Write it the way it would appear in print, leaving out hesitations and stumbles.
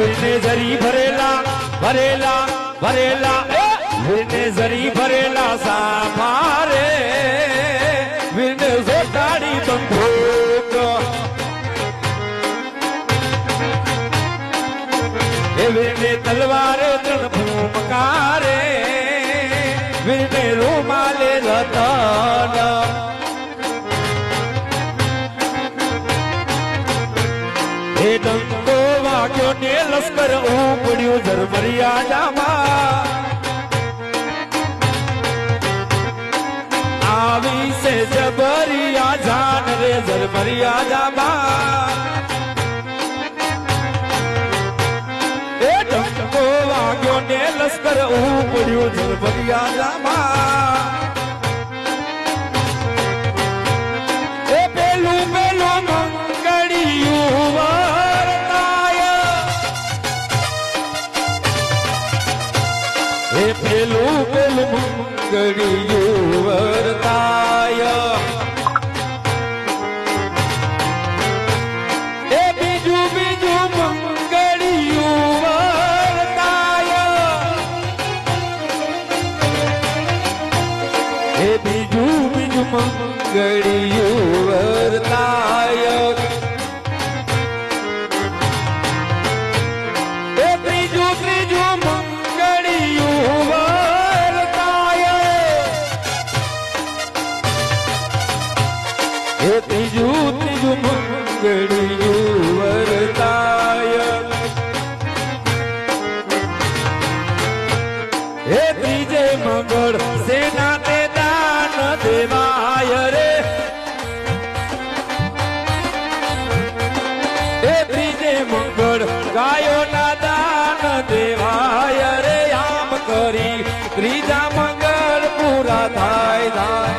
વીરને જરી ભરેલા ભરેલા ભરેલા વીરને જરી ભરેલા સામારે વીરને જોટાડી બંદૂક એ વીરને તલવારે ત્રણ ભૂમકારે વીરને રૂમાલે રતન એ ડંકો વાગ્યો ને લશ્કર ઉપડ્યું ઝરમરિયાદામાં આવી છે જબરિયા જાન રે ઝરમરિયાદામાં એ ડંકો વાગ્યો ને લશ્કર ઉપડ્યું ઝરમરિયાદામાં એ પેલું પેલું મંગળિયું એ પેલું પેલું મંગળિયું વર્તાય એ બીજું બીજું મંગળિયું વર્તાય એ બીજું બીજું મંગળિયું વર્તાય એ ત્રીજું ત્રીજું ત્રીજું ત્રીજું મંગળિયું વર્તાય હે ત્રીજે મંગળ સેના તે દાન દેવાય રે હે ત્રીજે મંગળ ગાયો ના દાન દેવાય રે આમ કરી ત્રીજા મંગળ પૂરા થાય થાય